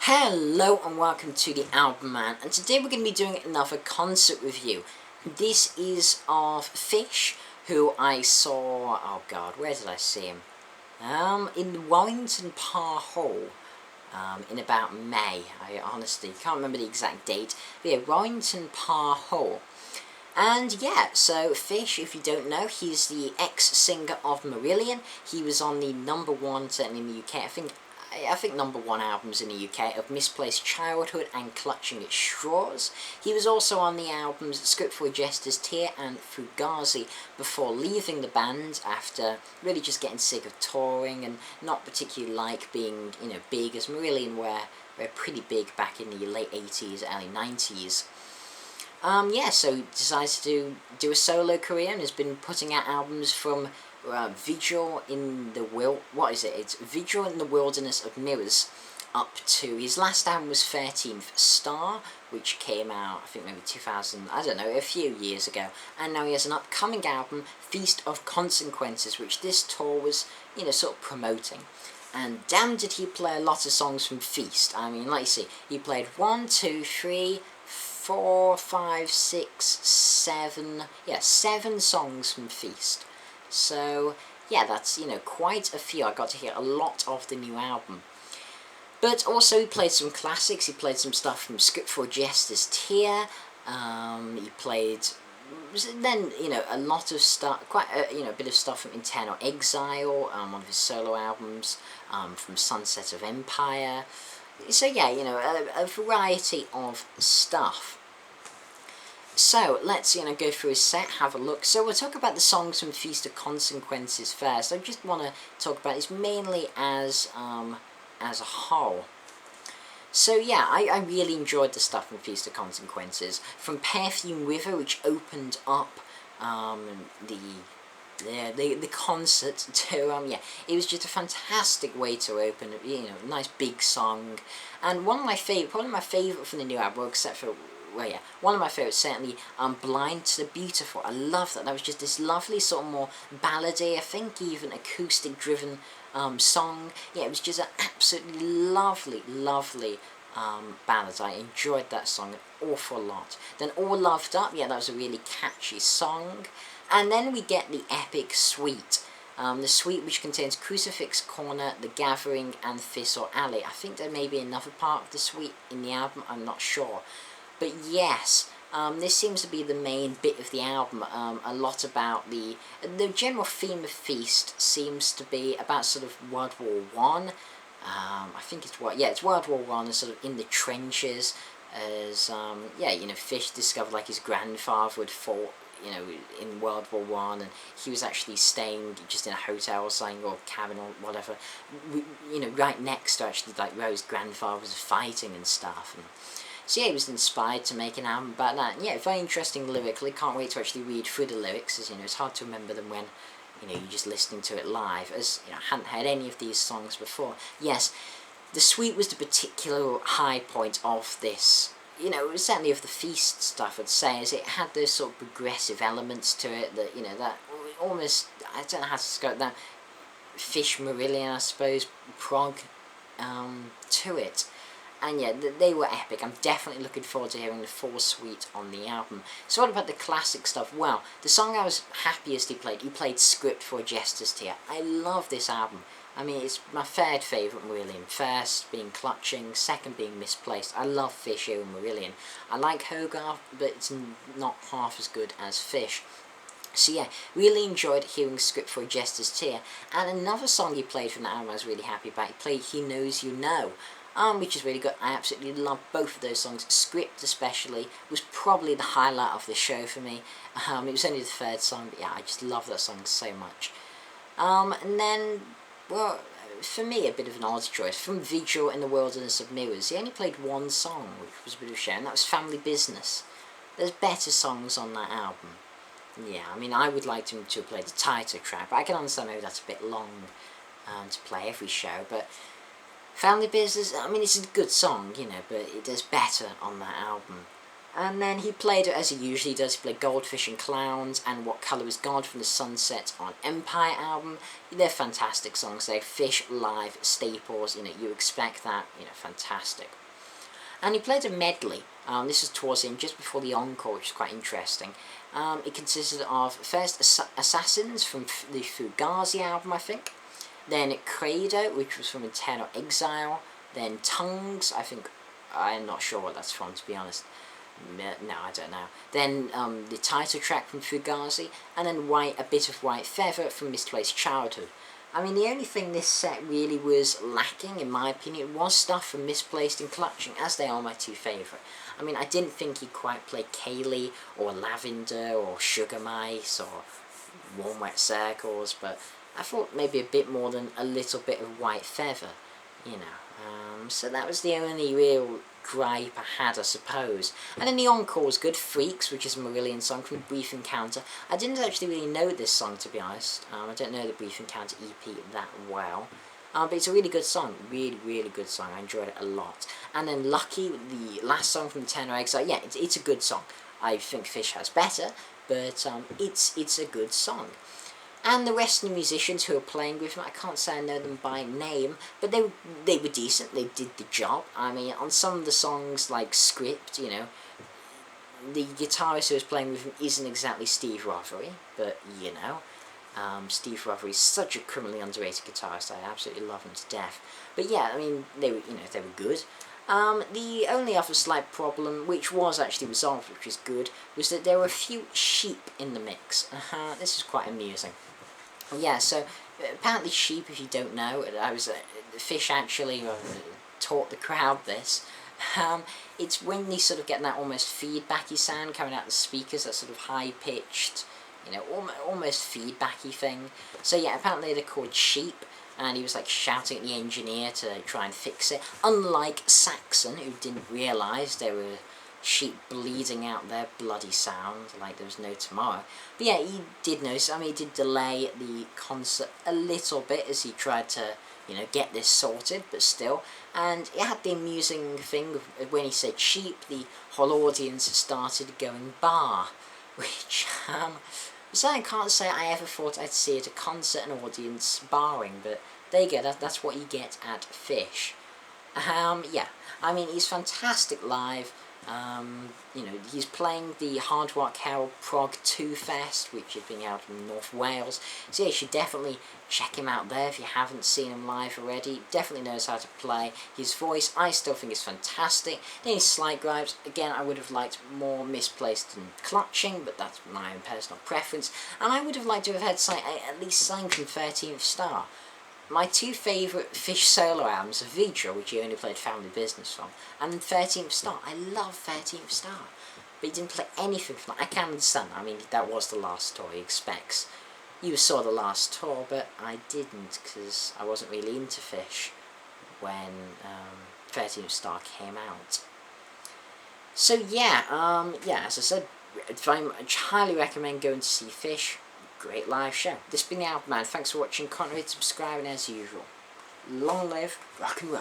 Hello and welcome to the Album Man, and today we're going to be doing another concert review. This is of Fish, who I saw, oh god, where did I see him? In the Wellington Park Hall, in about May. I honestly can't remember the exact date, but yeah, Wellington Park Hall. And yeah, so Fish, if you don't know, he's the ex-singer of Marillion. He was on the number one, certainly in the UK, I think number one albums in the UK of Misplaced Childhood and Clutching at Straws. He was also on the albums Script for a Jester's Tear and Fugazi before leaving the band after really just getting sick of touring and not particularly like being, big as Marillion were pretty big back in the late 80s, early 90s. So he decides to do a solo career and has been putting out albums from Vigil in the It's Vigil in the Wilderness of Mirrors up to his last album was 13th Star, which came out I think maybe 2000, I don't know, a few years ago, and now he has an upcoming album, Feast of Consequences, which this tour was, sort of promoting. And damn did he play a lot of songs from Feast. I mean, like you see, he played 1, 2, 3, 4, 5, 6, 7, 7 songs from Feast. So, yeah, that's, quite a few. I got to hear a lot of the new album. But also he played some classics. He played some stuff from Script for a Jester's Tear. He played, then, a lot of stuff, quite a bit of stuff from Internal Exile, one of his solo albums, from Sunset of Empire. So yeah, a variety of stuff. So, let's, go through his set, have a look. So, we'll talk about the songs from Feast of Consequences first. I just want to talk about this mainly as a whole. So, yeah, I really enjoyed the stuff from Feast of Consequences. From Perfume River, which opened up the concert to, it was just a fantastic way to open, a nice big song. And probably my favourite from the new album, except for, one of my favourites certainly, Blind to the Beautiful. I love that. That was just this lovely sort of more ballady, I think even acoustic driven song. Yeah, it was just an absolutely lovely ballad. I enjoyed that song an awful lot. Then All Loved Up, that was a really catchy song. And then we get the epic Suite. The Suite, which contains Crucifix Corner, The Gathering, and Thistle Alley. I think there may be another part of the Suite in the album, I'm not sure. But yes, this seems to be the main bit of the album. A lot about the general theme of Feast seems to be about sort of World War One. I think it's World War One, and sort of in the trenches, as Fish discovered like his grandfather had fought, in World War One, and he was actually staying just in a hotel or something, or cabin or whatever, right next to actually like where his grandfather was fighting and stuff. And so yeah, he was inspired to make an album about that. And yeah, very interesting lyrically. Can't wait to actually read through the lyrics, as it's hard to remember them when you're just listening to it live, as I hadn't heard any of these songs before. Yes, the Suite was the particular high point of this. Certainly of the Feast stuff, I'd say, as it had those sort of progressive elements to it that, that almost, I don't know how to describe that, Fish Marillion, I suppose, prog, to it. And yeah, they were epic. I'm definitely looking forward to hearing the full Suite on the album. So what about the classic stuff? Well, the song I was happiest he played Script for a Jester's Tear. I love this album. I mean, it's my third favourite Marillion. First being Clutching, second being Misplaced. I love Fish over Marillion. I like Hogarth, but it's not half as good as Fish. So yeah, really enjoyed hearing Script for a Jester's Tear. And another song he played from the album I was really happy about. He played He Knows You Know. Which is really good. I absolutely love both of those songs. Script especially was probably the highlight of the show for me. It was only the third song, but yeah, I just love that song so much. And then, well, for me, a bit of an odd choice. From Vigil in the Wilderness of Mirrors, he only played one song, which was a bit of a shame, and that was Family Business. There's better songs on that album. Yeah, I mean, I would like him to have played the title track, but I can understand maybe that's a bit long to play every show, but Family Business, I mean, it's a good song, but it does better on that album. And then he played, as he usually does, he played Goldfish and Clowns and What Colour Is God from the Sunset on Empire album. They're fantastic songs. They're Fish live staples. You expect that. Fantastic. And he played a medley. This is towards the end, just before the Encore, which is quite interesting. It consisted of first Assassins from the Fugazi album, I think. Then Credo, which was from Eternal Exile. Then Tongues, I'm not sure what that's from, to be honest. No, I don't know. Then the title track from Fugazi, and then A Bit of White Feather from Misplaced Childhood. The only thing this set really was lacking, in my opinion, was stuff from Misplaced and Clutching, as they are my two favourite. I didn't think he'd quite play Kaylee, or Lavender, or Sugar Mice, or Warm Wet Circles, but I thought maybe a bit more than a little bit of White Feather, so that was the only real gripe I had, I suppose. And then the Encore was good. Freaks, which is a Marillion song from Brief Encounter. I didn't actually really know this song, to be honest. I don't know the Brief Encounter EP that well. But it's a really good song. Really, really good song. I enjoyed it a lot. And then Lucky, the last song from Tenor Exile. Yeah, it's a good song. I think Fish has better, but it's a good song. And the rest of the musicians who are playing with him, I can't say I know them by name, but they were decent. They did the job. On some of the songs, like Script, the guitarist who was playing with him isn't exactly Steve Rothery, but Steve Rothery is such a criminally underrated guitarist. I absolutely love him to death. But yeah, they were good. The only other slight problem, which was actually resolved, which is good, was that there were a few sheep in the mix. This is quite amusing. Yeah, so apparently sheep, if you don't know, Fish actually taught the crowd this. It's when you sort of get that almost feedbacky sound coming out of the speakers, that sort of high-pitched, almost feedbacky thing. So yeah, apparently they're called sheep, and he was like shouting at the engineer to try and fix it. Unlike Saxon, who didn't realise there were sheep bleeding out their bloody sound like there was no tomorrow. But yeah, he did notice. He did delay the concert a little bit as he tried to, get this sorted, but still. And it had the amusing thing of when he said sheep, the whole audience started going bar, which, so I can't say I ever thought I'd see at a concert an audience barring, but there you go, that's what you get at Fish. Yeah, he's fantastic live. He's playing the Hard Rock Hell Prog 2 Fest, which is being held in North Wales. So yeah, you should definitely check him out there if you haven't seen him live already. Definitely knows how to play. His voice, I still think is fantastic. Then his slight gripes, again, I would have liked more Misplaced and Clutching, but that's my own personal preference. And I would have liked to have had at least something from 13th Star. My two favourite Fish solo albums are Vidra, which he only played Family Business from, and 13th Star. I love 13th Star, but he didn't play anything from that. I can understand, that was the last tour he expects. You saw the last tour, but I didn't, because I wasn't really into Fish when 13th Star came out. So yeah, as I said, I highly recommend going to see Fish. Great live show. This has been the Album Man. Thanks for watching. Content, subscribe, and as usual, long live rock and roll.